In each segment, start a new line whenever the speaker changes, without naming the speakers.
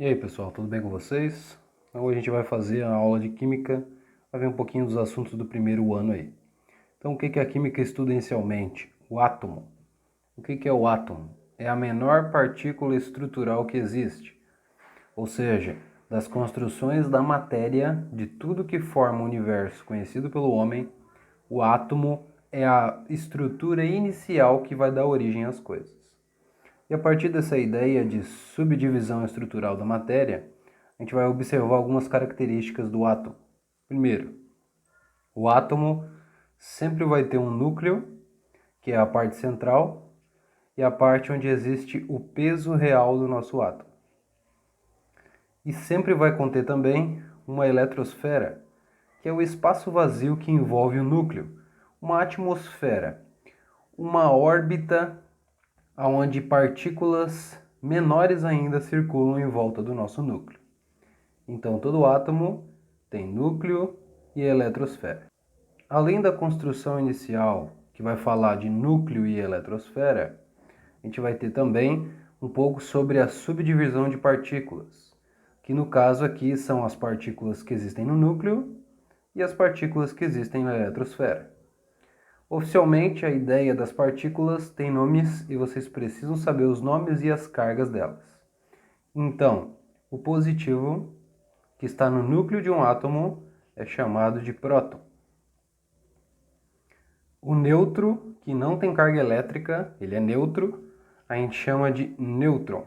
E aí pessoal, tudo bem com vocês? Então, hoje a gente vai fazer a aula de Química, vai ver um pouquinho dos assuntos do primeiro ano aí. Então o que a Química estuda inicialmente? O átomo. O que é o átomo? É a menor partícula estrutural que existe, ou seja, das construções da matéria, de tudo que forma o universo conhecido pelo homem, o átomo é a estrutura inicial que vai dar origem às coisas. E a partir dessa ideia de subdivisão estrutural da matéria, a gente vai observar algumas características do átomo. Primeiro, o átomo sempre vai ter um núcleo, que é a parte central, e a parte onde existe o peso real do nosso átomo. E sempre vai conter também uma eletrosfera, que é o espaço vazio que envolve o núcleo, uma atmosfera, uma órbita onde partículas menores ainda circulam em volta do nosso núcleo. Então, todo átomo tem núcleo e eletrosfera. Além da construção inicial, que vai falar de núcleo e eletrosfera, a gente vai ter também um pouco sobre a subdivisão de partículas, que no caso aqui são as partículas que existem no núcleo e as partículas que existem na eletrosfera. Oficialmente, a ideia das partículas tem nomes e vocês precisam saber os nomes e as cargas delas. Então, o positivo, que está no núcleo de um átomo, é chamado de próton. O neutro, que não tem carga elétrica, ele é neutro, a gente chama de nêutron.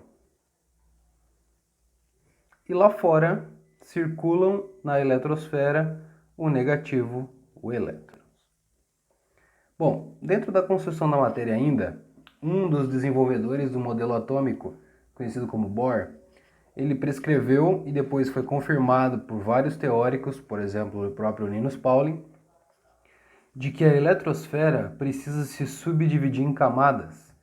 E lá fora, circulam na eletrosfera o negativo, o elétron. Bom, dentro da construção da matéria ainda, um dos desenvolvedores do modelo atômico, conhecido como Bohr, ele prescreveu e depois foi confirmado por vários teóricos, por exemplo, o próprio Linus Pauling, de que a eletrosfera precisa se subdividir em camadas.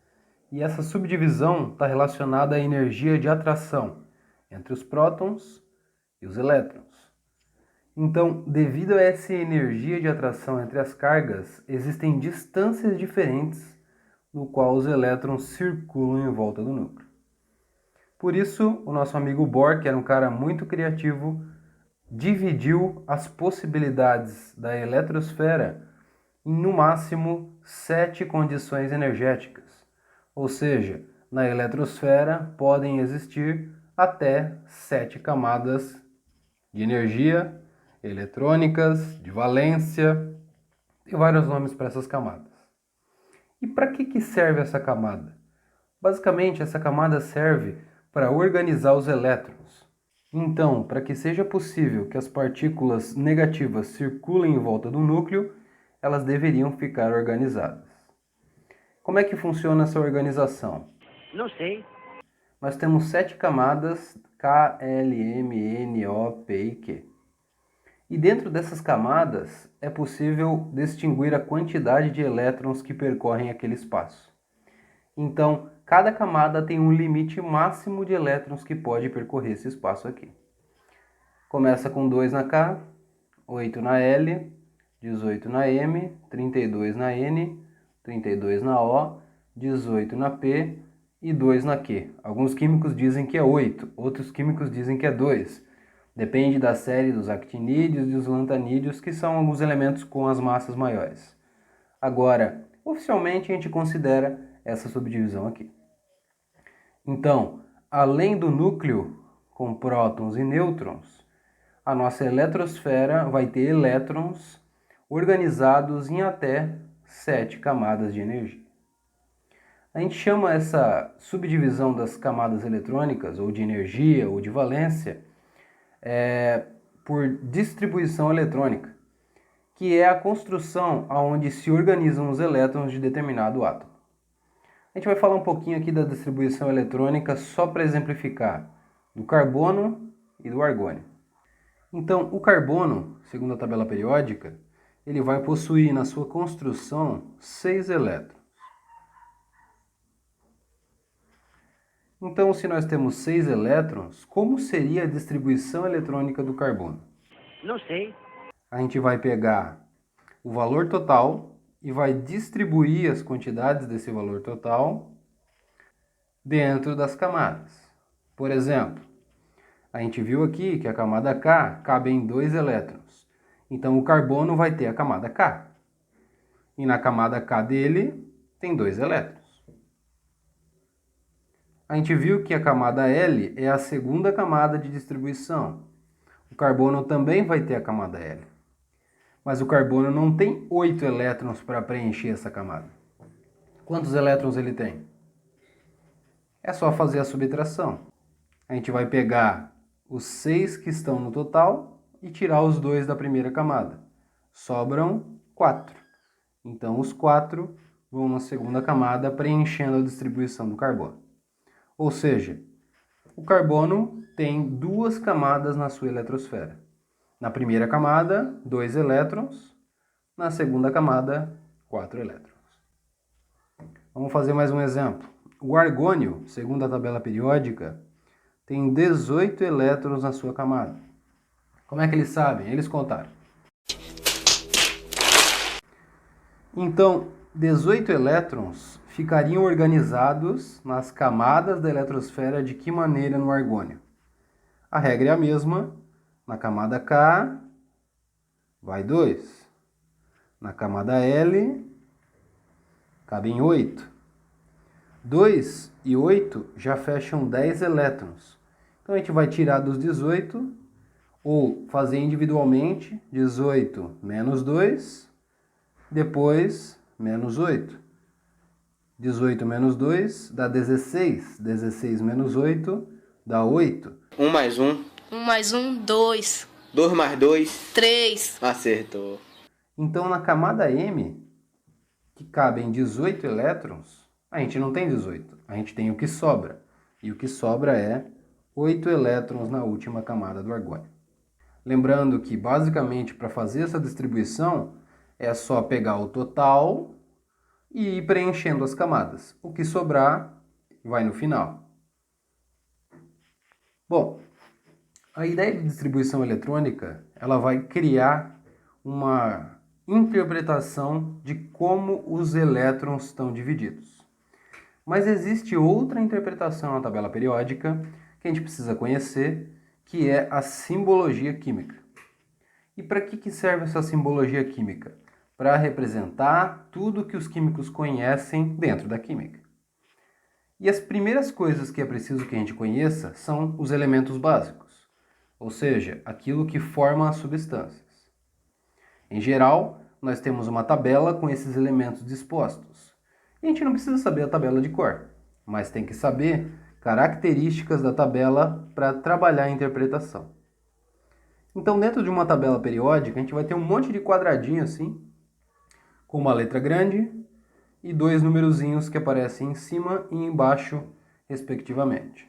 E essa subdivisão está relacionada à energia de atração entre os prótons e os elétrons. Então, devido a essa energia de atração entre as cargas, existem distâncias diferentes no qual os elétrons circulam em volta do núcleo. Por isso, o nosso amigo Bohr, que era um cara muito criativo, dividiu as possibilidades da eletrosfera em, no máximo, 7 condições energéticas. Ou seja, na eletrosfera podem existir até 7 camadas de energia, eletrônicas, de valência, tem vários nomes para essas camadas. E para que serve essa camada? Basicamente, essa camada serve para organizar os elétrons. Então, para que seja possível que as partículas negativas circulem em volta do núcleo, elas deveriam ficar organizadas. Como é que funciona essa organização?
Não sei.
Nós temos 7 camadas, K, L, M, N, O, P e Q. E dentro dessas camadas é possível distinguir a quantidade de elétrons que percorrem aquele espaço. Então, cada camada tem um limite máximo de elétrons que pode percorrer esse espaço aqui. Começa com 2 na K, 8 na L, 18 na M, 32 na N, 32 na O, 18 na P e 2 na Q. Alguns químicos dizem que é 8, outros químicos dizem que é 2. Depende da série dos actinídeos e dos lantanídeos, que são alguns elementos com as massas maiores. Agora, oficialmente a gente considera essa subdivisão aqui. Então, além do núcleo com prótons e nêutrons, a nossa eletrosfera vai ter elétrons organizados em até 7 camadas de energia. A gente chama essa subdivisão das camadas eletrônicas, ou de energia, ou de valência, por distribuição eletrônica, que é a construção onde se organizam os elétrons de determinado átomo. A gente vai falar um pouquinho aqui da distribuição eletrônica só para exemplificar, do carbono e do argônio. Então, o carbono, segundo a tabela periódica, ele vai possuir na sua construção 6 elétrons. Então, se nós temos 6 elétrons, como seria a distribuição eletrônica do carbono?
Não sei.
A gente vai pegar o valor total e vai distribuir as quantidades desse valor total dentro das camadas. Por exemplo, A gente viu aqui que a camada K cabe em 2 elétrons. Então o carbono vai ter a camada K. E na camada K dele tem 2 elétrons. A gente viu que a camada L é a segunda camada de distribuição. O carbono também vai ter a camada L. Mas o carbono não tem 8 elétrons para preencher essa camada. Quantos elétrons ele tem? É só fazer a subtração. A gente vai pegar os 6 que estão no total e tirar os 2 da primeira camada. Sobram 4. Então os 4 vão na segunda camada preenchendo a distribuição do carbono. Ou seja, o carbono tem 2 camadas na sua eletrosfera. Na primeira camada, 2 elétrons. Na segunda camada, 4 elétrons. Vamos fazer mais um exemplo. O argônio, segundo a tabela periódica, tem 18 elétrons na sua camada. Como é que eles sabem? Eles contaram. Então, 18 elétrons ficariam organizados nas camadas da eletrosfera de que maneira no argônio? A regra é a mesma. Na camada K, vai 2. Na camada L, cabem 8. 2 e 8 já fecham 10 elétrons. Então a gente vai tirar dos 18, ou fazer individualmente, 18 menos 2, depois menos 8. 18 menos 2 dá 16. 16 menos 8 dá 8.
1 mais 1.
1 mais 1, 2.
2 mais 2.
3.
Acertou.
Então na camada M, que cabem 18 elétrons, a gente não tem 18. A gente tem o que sobra. E o que sobra é 8 elétrons na última camada do argônio. Lembrando que, basicamente, para fazer essa distribuição, é só pegar o total e ir preenchendo as camadas. O que sobrar vai no final. Bom, a ideia de distribuição eletrônica, ela vai criar uma interpretação de como os elétrons estão divididos. Mas existe outra interpretação na tabela periódica que a gente precisa conhecer, que é a simbologia química. E para que serve essa simbologia química? Para representar tudo que os químicos conhecem dentro da química. E as primeiras coisas que é preciso que a gente conheça são os elementos básicos, ou seja, aquilo que forma as substâncias. Em geral, nós temos uma tabela com esses elementos dispostos. E a gente não precisa saber a tabela de cor, mas tem que saber características da tabela para trabalhar a interpretação. Então, dentro de uma tabela periódica, a gente vai ter um monte de quadradinho assim, com uma letra grande e 2 numerozinhos que aparecem em cima e embaixo, respectivamente.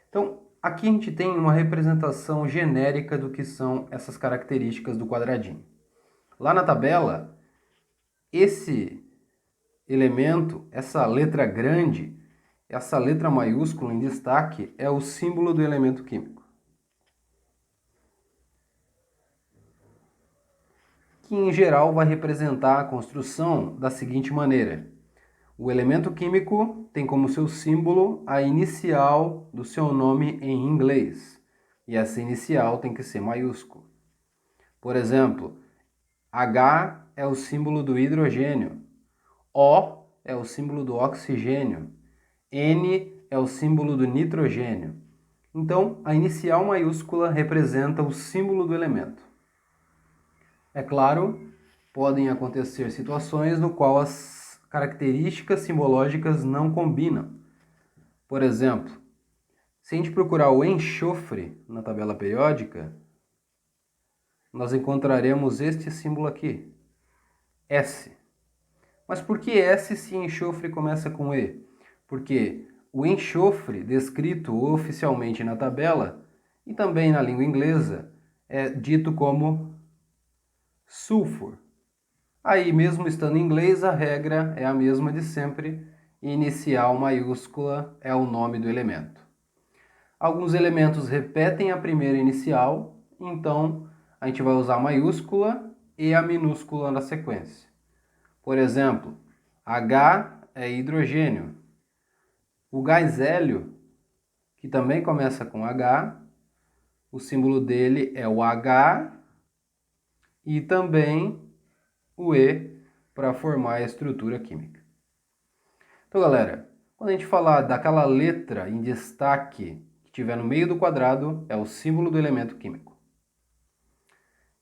Então, aqui a gente tem uma representação genérica do que são essas características do quadradinho. Lá na tabela, esse elemento, essa letra grande, essa letra maiúscula em destaque, é o símbolo do elemento químico, que em geral vai representar a construção da seguinte maneira. O elemento químico tem como seu símbolo a inicial do seu nome em inglês, e essa inicial tem que ser maiúsculo. Por exemplo, H é o símbolo do hidrogênio, O é o símbolo do oxigênio, N é o símbolo do nitrogênio. Então, a inicial maiúscula representa o símbolo do elemento. É claro, podem acontecer situações no qual as características simbológicas não combinam. Por exemplo, se a gente procurar o enxofre na tabela periódica, nós encontraremos este símbolo aqui, S. Mas por que S se enxofre começa com E? Porque o enxofre, descrito oficialmente na tabela e também na língua inglesa, é dito como sulfur. Aí, mesmo estando em inglês, a regra é a mesma de sempre, inicial maiúscula é o nome do elemento. Alguns elementos repetem a primeira inicial, então a gente vai usar a maiúscula e a minúscula na sequência. Por exemplo, H é hidrogênio. O gás hélio, que também começa com H, o símbolo dele é o H e também o E para formar a estrutura química. Então, galera, quando a gente falar daquela letra em destaque que tiver no meio do quadrado, é o símbolo do elemento químico.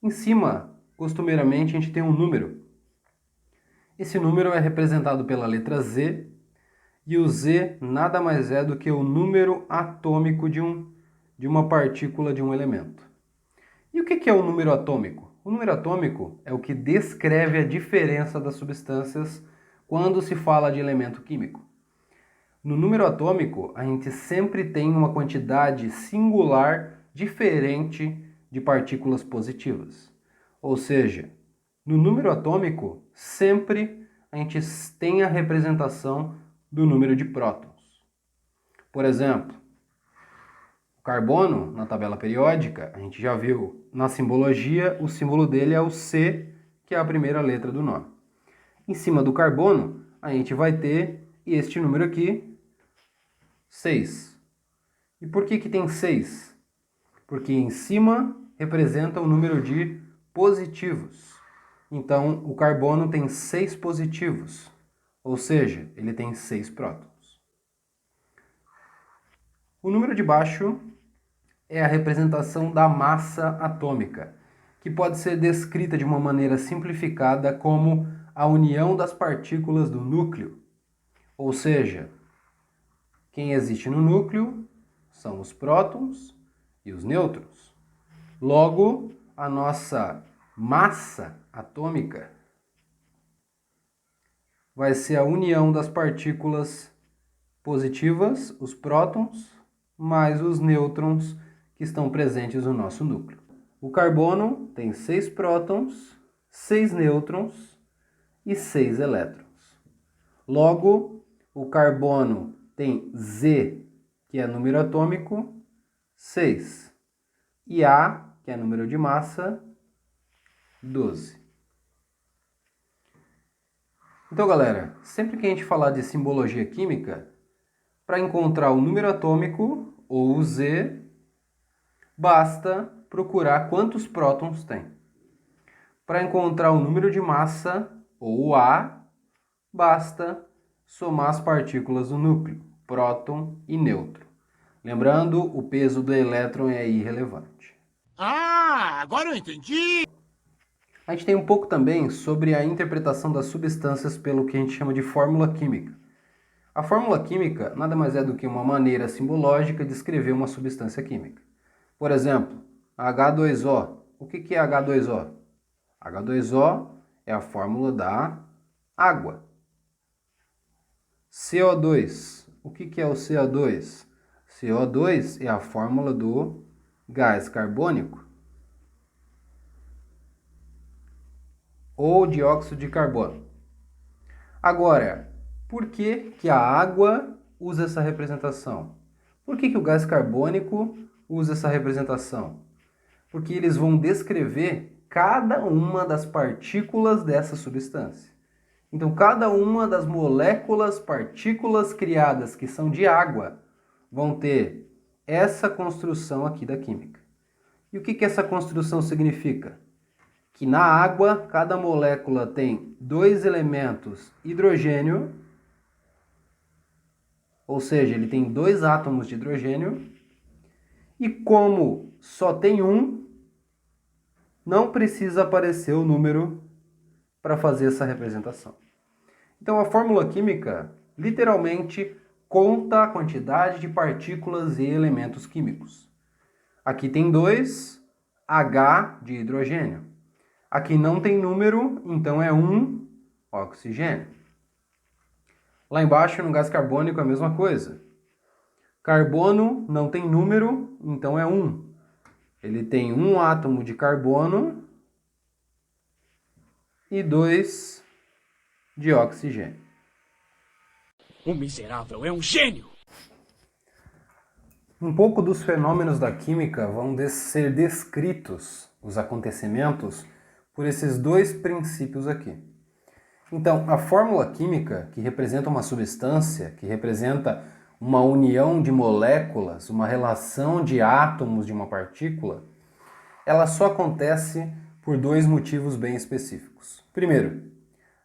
Em cima, costumeiramente, a gente tem um número. Esse número é representado pela letra Z, e o Z nada mais é do que o número atômico de uma partícula de um elemento. E o que é o número atômico? O número atômico é o que descreve a diferença das substâncias quando se fala de elemento químico. No número atômico, a gente sempre tem uma quantidade singular diferente de partículas positivas. Ou seja, no número atômico, sempre a gente tem a representação do número de prótons. Por exemplo, o carbono, na tabela periódica, a gente já viu na simbologia, o símbolo dele é o C, que é a primeira letra do nome. Em cima do carbono, a gente vai ter este número aqui, 6. E por que tem 6? Porque em cima representa o número de positivos. Então, o carbono tem 6 positivos, ou seja, ele tem 6 prótons. O número de baixo é a representação da massa atômica, que pode ser descrita de uma maneira simplificada como a união das partículas do núcleo. Ou seja, quem existe no núcleo são os prótons e os nêutrons. Logo, a nossa massa atômica vai ser a união das partículas positivas, os prótons, mais os nêutrons que estão presentes no nosso núcleo. O carbono tem 6 prótons, 6 nêutrons e 6 elétrons. Logo, o carbono tem Z, que é número atômico, 6, e A, que é número de massa, 12. Então, galera, sempre que a gente falar de simbologia química, para encontrar o número atômico, ou o Z, basta procurar quantos prótons tem. Para encontrar o número de massa, ou o A, basta somar as partículas do núcleo, próton e nêutron. Lembrando, o peso do elétron é irrelevante.
Ah, agora eu entendi!
A gente tem um pouco também sobre a interpretação das substâncias pelo que a gente chama de fórmula química. A fórmula química nada mais é do que uma maneira simbológica de escrever uma substância química. Por exemplo, H2O. O que é H2O? H2O é a fórmula da água. CO2. O que é o CO2? CO2 é a fórmula do gás carbônico ou dióxido de carbono. Agora, por que a água usa essa representação? Por que o gás carbônico usa essa representação? Porque eles vão descrever cada uma das partículas dessa substância. Então, cada uma das moléculas, partículas criadas que são de água, vão ter essa construção aqui da química. E o que essa construção significa? Que na água, cada molécula tem 2 elementos hidrogênio, ou seja, ele tem 2 átomos de hidrogênio, e como só tem um, não precisa aparecer o número para fazer essa representação. Então a fórmula química literalmente conta a quantidade de partículas e elementos químicos. Aqui tem 2, H de hidrogênio. Aqui não tem número, então é 1 oxigênio. Lá embaixo, no gás carbônico, é a mesma coisa. Carbono não tem número, então é 1. Ele tem 1 átomo de carbono e 2 de oxigênio.
O miserável é um gênio!
Um pouco dos fenômenos da química vão ser descritos, os acontecimentos, por esses 2 princípios aqui. Então, a fórmula química, que representa uma substância, que representa uma união de moléculas, uma relação de átomos de uma partícula, ela só acontece por dois motivos bem específicos. Primeiro,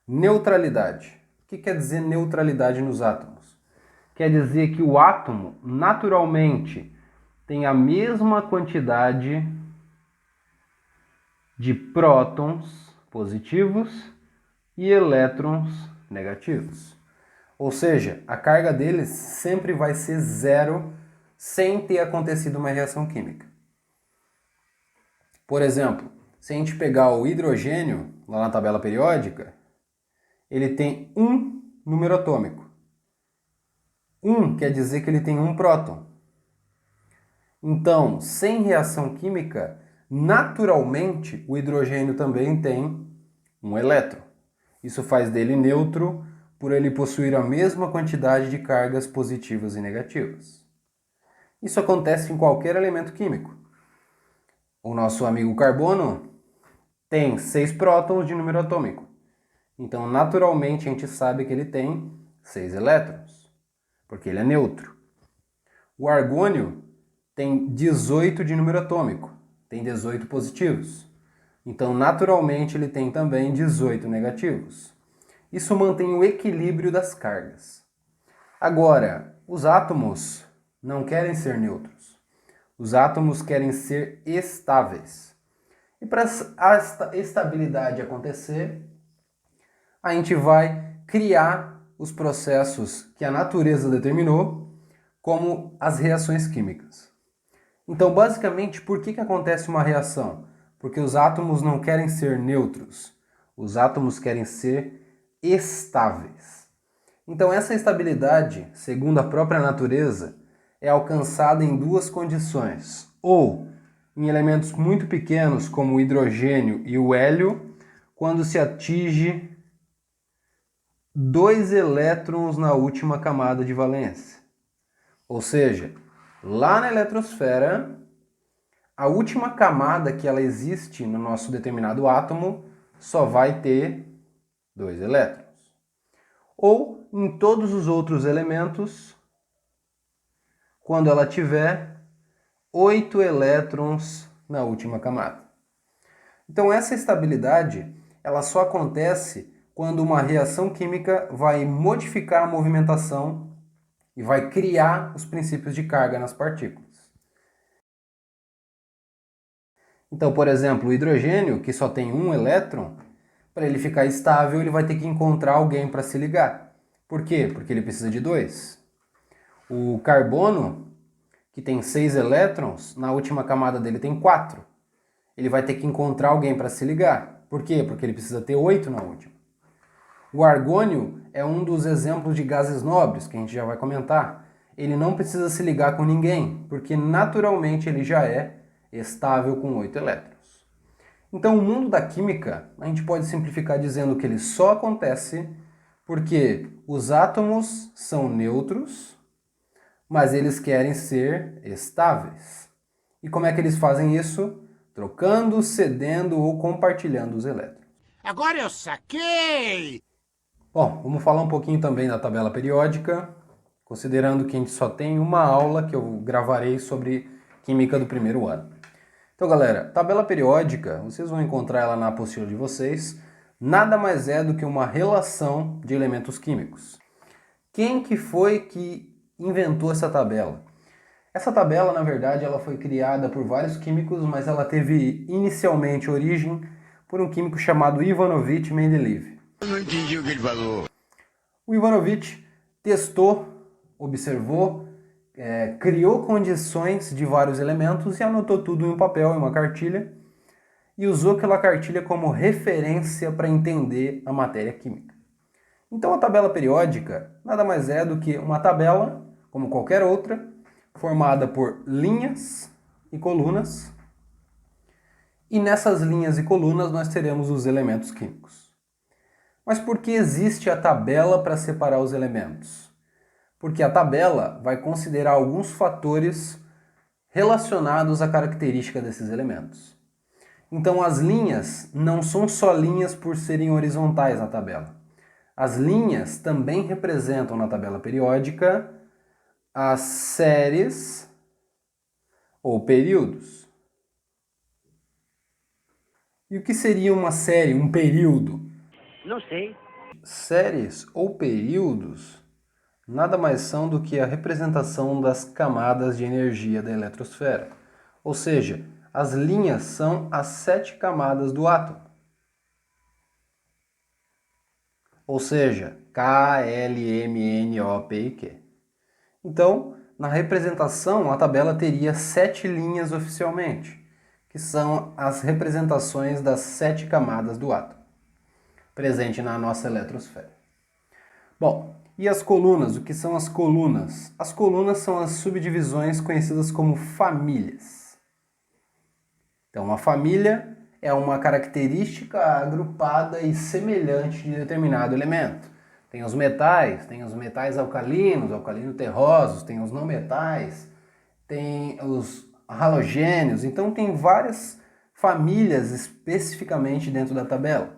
neutralidade. O que quer dizer neutralidade nos átomos? Quer dizer que o átomo, naturalmente, tem a mesma quantidade de prótons positivos e elétrons negativos. Ou seja, a carga deles sempre vai ser zero sem ter acontecido uma reação química. Por exemplo, se a gente pegar o hidrogênio, lá na tabela periódica, ele tem um número atômico. 1 quer dizer que ele tem um próton. Então, sem reação química, naturalmente o hidrogênio também tem um elétron. Isso faz dele neutro por ele possuir a mesma quantidade de cargas positivas e negativas. Isso acontece em qualquer elemento químico. O nosso amigo carbono tem 6 prótons de número atômico. Então, naturalmente, a gente sabe que ele tem 6 elétrons, porque ele é neutro. O argônio tem 18 de número atômico, tem 18 positivos. Então, naturalmente, ele tem também 18 negativos. Isso mantém o equilíbrio das cargas. Agora, os átomos não querem ser neutros. Os átomos querem ser estáveis. E para a estabilidade acontecer, a gente vai criar os processos que a natureza determinou, como as reações químicas. Então, basicamente, por que acontece uma reação? Porque os átomos não querem ser neutros. Os átomos querem ser estáveis. Então, essa estabilidade, segundo a própria natureza, é alcançada em duas condições. Ou em elementos muito pequenos, como o hidrogênio e o hélio, quando se atinge 2 elétrons na última camada de valência. Ou seja, lá na eletrosfera, a última camada que ela existe no nosso determinado átomo só vai ter 2 elétrons. Ou em todos os outros elementos, quando ela tiver 8 elétrons na última camada. Então essa estabilidade, ela só acontece quando uma reação química vai modificar a movimentação e vai criar os princípios de carga nas partículas. Então, por exemplo, o hidrogênio, que só tem um elétron, para ele ficar estável, ele vai ter que encontrar alguém para se ligar. Por quê? Porque ele precisa de 2. O carbono, que tem 6 elétrons, na última camada dele tem 4. Ele vai ter que encontrar alguém para se ligar. Por quê? Porque ele precisa ter 8 na última. O argônio é um dos exemplos de gases nobres, que a gente já vai comentar. Ele não precisa se ligar com ninguém, porque naturalmente ele já é estável com 8 elétrons. Então, o mundo da química, a gente pode simplificar dizendo que ele só acontece porque os átomos são neutros, mas eles querem ser estáveis. E como é que eles fazem isso? Trocando, cedendo ou compartilhando os elétrons.
Agora eu saquei!
Bom, vamos falar um pouquinho também da tabela periódica, considerando que a gente só tem uma aula que eu gravarei sobre química do primeiro ano. Então, galera, tabela periódica, vocês vão encontrar ela na apostila de vocês, nada mais é do que uma relação de elementos químicos. Quem que foi que inventou essa tabela? Essa tabela, na verdade, ela foi criada por vários químicos, mas ela teve inicialmente origem por um químico chamado Ivanovich Mendeleev.
Eu não entendi o que ele falou.
O Ivanovich testou, observou, criou condições de vários elementos e anotou tudo em um papel, em uma cartilha, e usou aquela cartilha como referência para entender a matéria química. Então a tabela periódica nada mais é do que uma tabela, como qualquer outra, formada por linhas e colunas, e nessas linhas e colunas nós teremos os elementos químicos. Mas por que existe a tabela para separar os elementos? Porque a tabela vai considerar alguns fatores relacionados à característica desses elementos. Então as linhas não são só linhas por serem horizontais na tabela. As linhas também representam na tabela periódica as séries ou períodos. E o que seria uma série, um período?
Não sei.
Séries ou períodos nada mais são do que a representação das camadas de energia da eletrosfera. Ou seja, as linhas são as 7 camadas do átomo. Ou seja, K, L, M, N, O, P e Q. Então, na representação, a tabela teria 7 linhas oficialmente, que são as representações das 7 camadas do átomo, presente na nossa eletrosfera. Bom, e as colunas? O que são as colunas? As colunas são as subdivisões conhecidas como famílias. Então, uma família é uma característica agrupada e semelhante de determinado elemento. Tem os metais alcalinos, alcalino-terrosos, tem os não metais, tem os halogênios. Então, tem várias famílias especificamente dentro da tabela.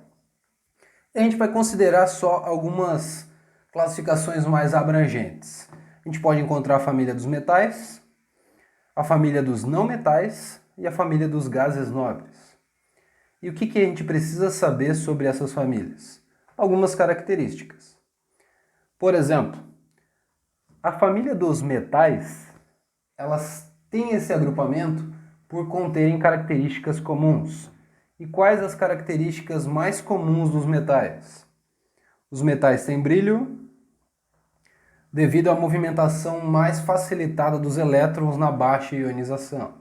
E a gente vai considerar só algumas classificações mais abrangentes. A gente pode encontrar a família dos metais, a família dos não metais e a família dos gases nobres. E o que a gente precisa saber sobre essas famílias? Algumas características. Por exemplo, a família dos metais, elas têm esse agrupamento por conterem características comuns. E quais as características mais comuns dos metais? Os metais têm brilho devido à movimentação mais facilitada dos elétrons na baixa ionização.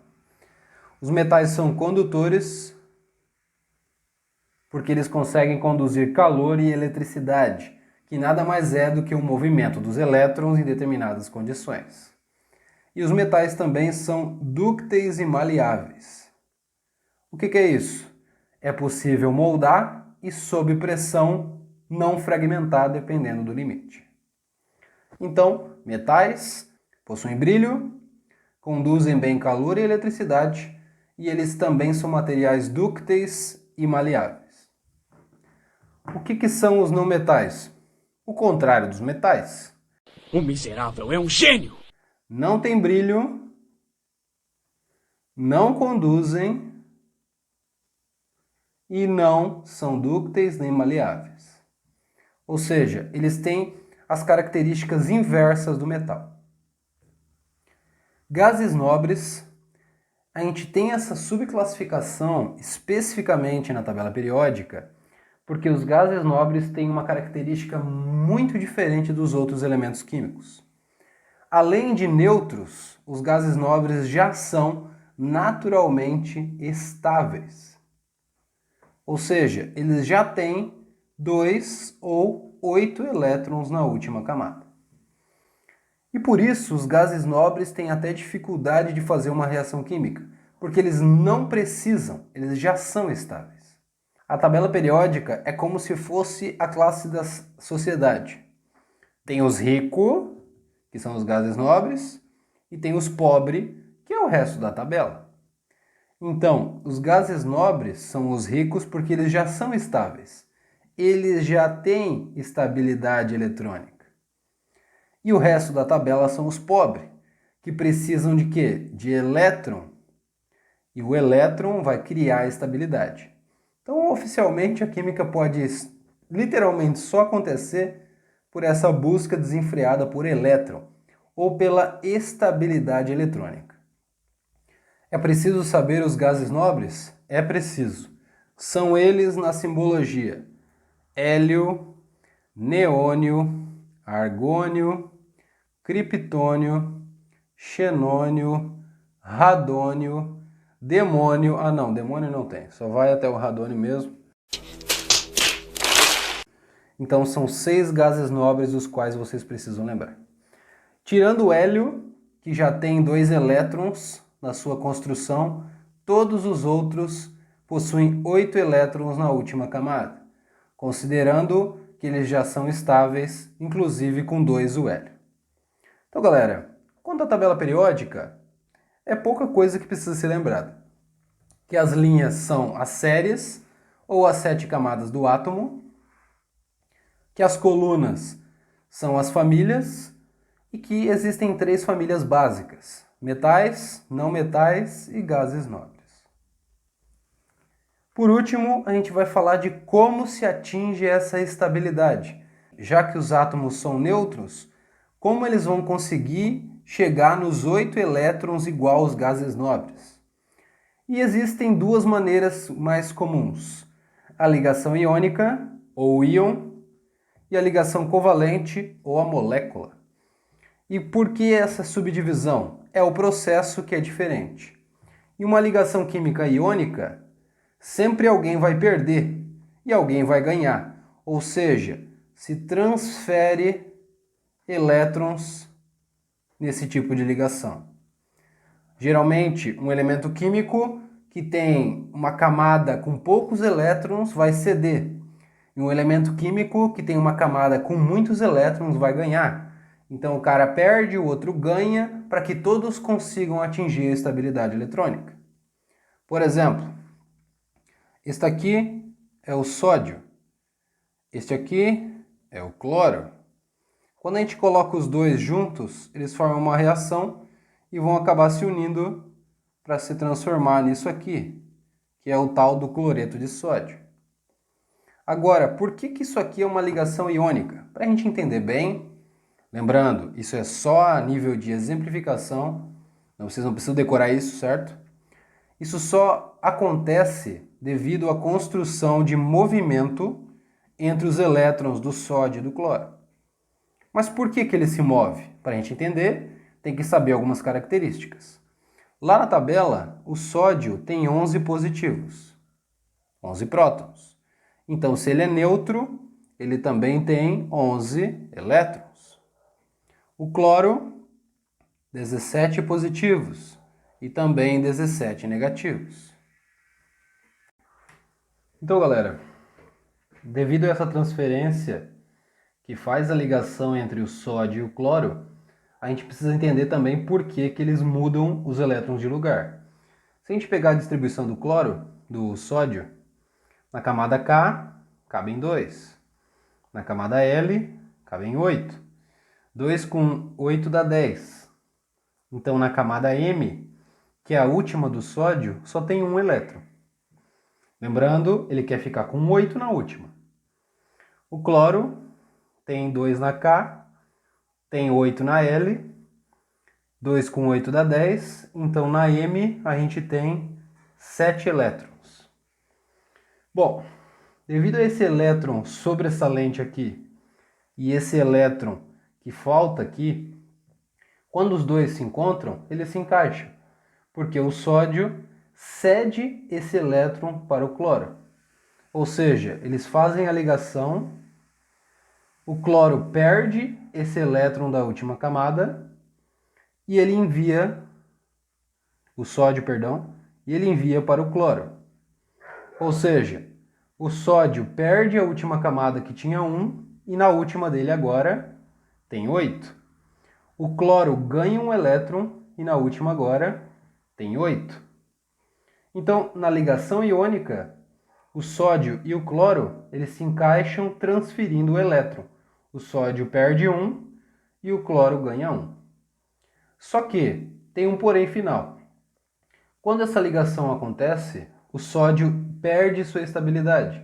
Os metais são condutores porque eles conseguem conduzir calor e eletricidade, que nada mais é do que o movimento dos elétrons em determinadas condições. E os metais também são dúcteis e maleáveis. O que é isso? É possível moldar e sob pressão não fragmentar dependendo do limite. Então, metais possuem brilho, conduzem bem calor e eletricidade e eles também são materiais dúcteis e maleáveis. O que são os não metais? O contrário dos metais.
O miserável é um gênio!
Não tem brilho, não conduzem e não são dúcteis nem maleáveis. Ou seja, eles têm as características inversas do metal. Gases nobres, a gente tem essa subclassificação especificamente na tabela periódica, porque os gases nobres têm uma característica muito diferente dos outros elementos químicos. Além de neutros, os gases nobres já são naturalmente estáveis. Ou seja, eles já têm 2 ou 8 elétrons na última camada. E por isso os gases nobres têm até dificuldade de fazer uma reação química, porque eles não precisam, eles já são estáveis. A tabela periódica é como se fosse a classe da sociedade. Tem os ricos, que são os gases nobres, e tem os pobres, que é o resto da tabela. Então, os gases nobres são os ricos porque eles já são estáveis. Eles já têm estabilidade eletrônica. E o resto da tabela são os pobres, que precisam de quê? De elétron. E o elétron vai criar a estabilidade. Então, oficialmente, a química pode literalmente só acontecer por essa busca desenfreada por elétron, ou pela estabilidade eletrônica. É preciso saber os gases nobres? É preciso. São eles na simbologia: hélio, neônio, argônio, criptônio, xenônio, radônio, demônio. Ah não, demônio não tem, só vai até o radônio mesmo. Então são 6 gases nobres os quais vocês precisam lembrar. Tirando o hélio, que já tem 2 elétrons na sua construção, todos os outros possuem 8 elétrons na última camada, considerando que eles já são estáveis, inclusive com 2 o hélio. Então, galera, quanto à tabela periódica, é pouca coisa que precisa ser lembrada. Que as linhas são as séries, ou as 7 camadas do átomo, que as colunas são as famílias, e que existem 3 famílias básicas: metais, não metais e gases nobres. Por último, a gente vai falar de como se atinge essa estabilidade. Já que os átomos são nêutrons, como eles vão conseguir chegar nos 8 elétrons igual aos gases nobres? E existem 2 maneiras mais comuns: a ligação iônica, ou íon, e a ligação covalente, ou a molécula. E por que essa subdivisão? É o processo que é diferente. Em uma ligação química iônica, sempre alguém vai perder e alguém vai ganhar. Ou seja, se transfere elétrons nesse tipo de ligação. Geralmente, um elemento químico que tem uma camada com poucos elétrons vai ceder. E um elemento químico que tem uma camada com muitos elétrons vai ganhar. Então o cara perde, o outro ganha, para que todos consigam atingir a estabilidade eletrônica. Por exemplo, este aqui é o sódio. Este aqui é o cloro. Quando a gente coloca os dois juntos, eles formam uma reação e vão acabar se unindo para se transformar nisso aqui, que é o tal do cloreto de sódio. Agora, por que isso aqui é uma ligação iônica? Para a gente entender bem, lembrando, isso é só a nível de exemplificação, vocês não precisam decorar isso, certo? Isso só acontece devido à construção de movimento entre os elétrons do sódio e do cloro. Mas por que ele se move? Para a gente entender, tem que saber algumas características. Lá na tabela, o sódio tem 11 positivos, 11 prótons. Então, se ele é neutro, ele também tem 11 elétrons. O cloro, 17 positivos e também 17 negativos. Então, galera, devido a essa transferência que faz a ligação entre o sódio e o cloro, a gente precisa entender também por que eles mudam os elétrons de lugar. Se a gente pegar a distribuição do cloro, do sódio, na camada K, cabem 2. Na camada L, cabem 8. 2 com 8 dá 10. Então, na camada M, que é a última do sódio, só tem um elétron. Lembrando, ele quer ficar com 8 na última. O cloro tem 2 na K, tem 8 na L, 2 com 8 dá 10, então na M a gente tem 7 elétrons. Bom, devido a esse elétron sobressalente aqui e esse elétron que falta aqui, quando os dois se encontram, eles se encaixam, porque o sódio cede esse elétron para o cloro. Ou seja, eles fazem a ligação, o cloro perde esse elétron da última camada e ele envia, o sódio, e ele envia para o cloro. Ou seja, o sódio perde a última camada que tinha 1 e na última dele agora tem 8. O cloro ganha um elétron e na última agora tem 8. Então, na ligação iônica, o sódio e o cloro eles se encaixam transferindo o elétron. O sódio perde 1 e o cloro ganha 1. Só que tem um porém final. Quando essa ligação acontece, o sódio perde sua estabilidade.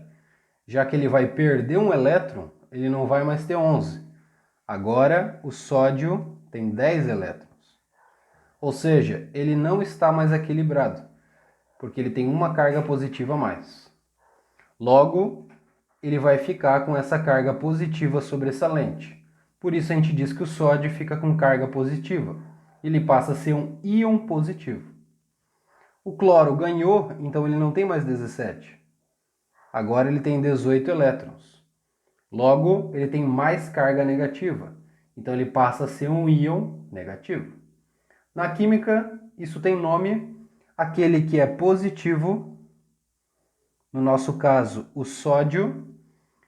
Já que ele vai perder um elétron, ele não vai mais ter 11. Agora, o sódio tem 10 elétrons. Ou seja, ele não está mais equilibrado, porque ele tem uma carga positiva a mais. Logo, ele vai ficar com essa carga positiva sobressalente. Por isso a gente diz que o sódio fica com carga positiva. Ele passa a ser um íon positivo. O cloro ganhou, então ele não tem mais 17. Agora ele tem 18 elétrons. Logo, ele tem mais carga negativa. Então ele passa a ser um íon negativo. Na química, isso tem nome. Aquele que é positivo, no nosso caso, o sódio,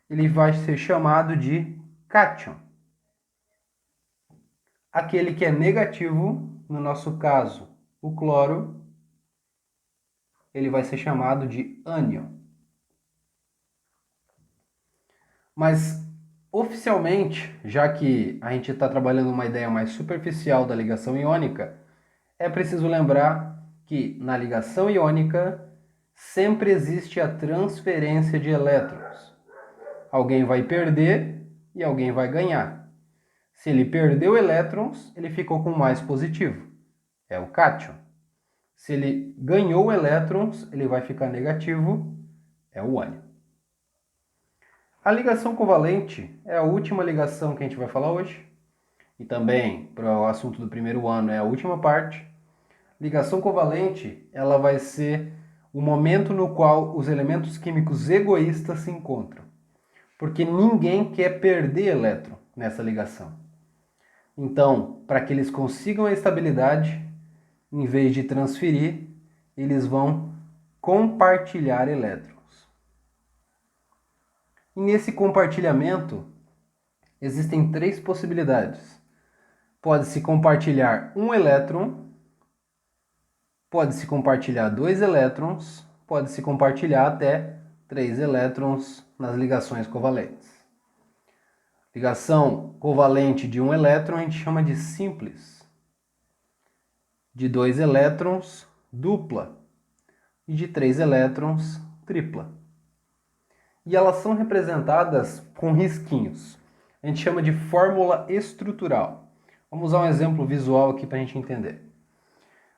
ele vai ser chamado de cátion. Aquele que é negativo, no nosso caso, o cloro, ele vai ser chamado de ânion. Mas Oficialmente, já que a gente está trabalhando uma ideia mais superficial da ligação iônica, é preciso lembrar que na ligação iônica sempre existe a transferência de elétrons. Alguém vai perder e alguém vai ganhar. Se ele perdeu elétrons, ele ficou com mais positivo, é o cátion. Se ele ganhou elétrons, ele vai ficar negativo, é o ânion. A ligação covalente é a última ligação que a gente vai falar hoje. E também, para o assunto do primeiro ano, é a última parte. Ligação covalente, ela vai ser o momento no qual os elementos químicos egoístas se encontram. Porque ninguém quer perder elétron nessa ligação. Então, para que eles consigam a estabilidade, em vez de transferir, eles vão compartilhar elétrons. E nesse compartilhamento, existem 3 possibilidades. Pode-se compartilhar um elétron, pode-se compartilhar 2 elétrons, pode-se compartilhar até 3 elétrons nas ligações covalentes. Ligação covalente de um elétron a gente chama de simples. De 2 elétrons, dupla. E de 3 elétrons, tripla. E elas são representadas com risquinhos. A gente chama de fórmula estrutural. Vamos usar um exemplo visual aqui para a gente entender.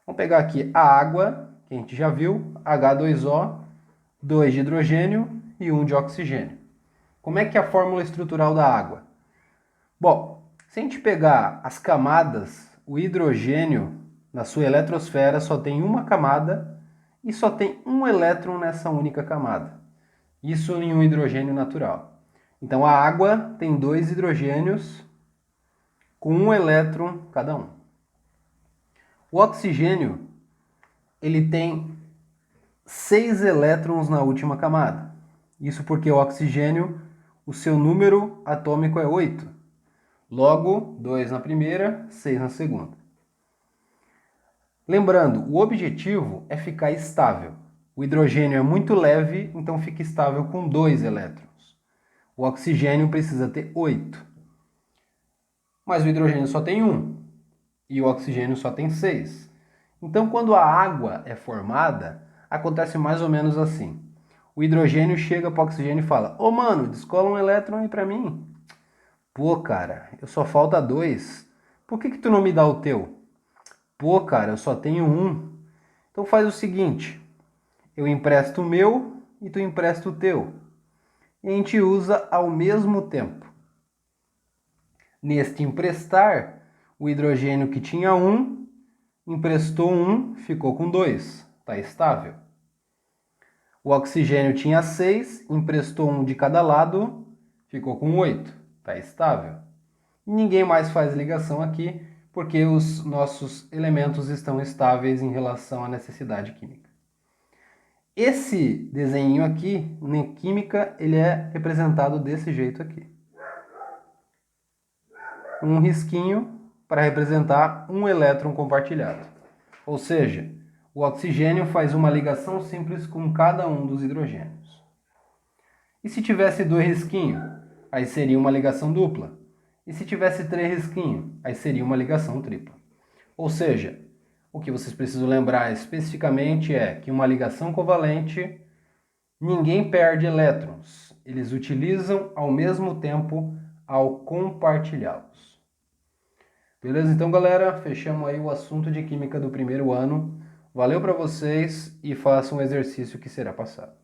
Vamos pegar aqui a água, que a gente já viu, H2O, 2 de hidrogênio e 1 de oxigênio. Como é que é a fórmula estrutural da água? Bom, se a gente pegar as camadas, o hidrogênio na sua eletrosfera só tem uma camada e só tem um elétron nessa única camada. Isso em um hidrogênio natural. Então a água tem 2 hidrogênios com 1 elétron cada um. O oxigênio, ele tem 6 elétrons na última camada. Isso porque o oxigênio, o seu número atômico é 8. Logo, 2 na primeira, 6 na segunda. Lembrando, o objetivo é ficar estável. O hidrogênio é muito leve, então fica estável com 2 elétrons. O oxigênio precisa ter 8. Mas o hidrogênio só tem 1 e o oxigênio só tem 6. Então, quando a água é formada, acontece mais ou menos assim. O hidrogênio chega para o oxigênio e fala: "Ô mano, descola um elétron aí para mim." "Pô, cara, eu só falta 2. Por que tu não me dá o teu?" "Pô, cara, eu só tenho 1. Então faz o seguinte, eu empresto o meu e tu empresta o teu. E a gente usa ao mesmo tempo. Neste emprestar, o hidrogênio que tinha 1, emprestou 1, ficou com 2. Está estável. O oxigênio tinha 6, emprestou 1 de cada lado, ficou com 8. Está estável. E ninguém mais faz ligação aqui, porque os nossos elementos estão estáveis em relação à necessidade química. Esse desenho aqui, na química, ele é representado desse jeito aqui. Um risquinho para representar um elétron compartilhado. Ou seja, o oxigênio faz uma ligação simples com cada um dos hidrogênios. E se tivesse 2 risquinhos, aí seria uma ligação dupla. E se tivesse 3 risquinhos, aí seria uma ligação tripla. Ou seja, o que vocês precisam lembrar especificamente é que uma ligação covalente, ninguém perde elétrons. Eles utilizam ao mesmo tempo ao compartilhá-los. Beleza? Então, galera, fechamos aí o assunto de química do primeiro ano. Valeu para vocês e façam o exercício que será passado.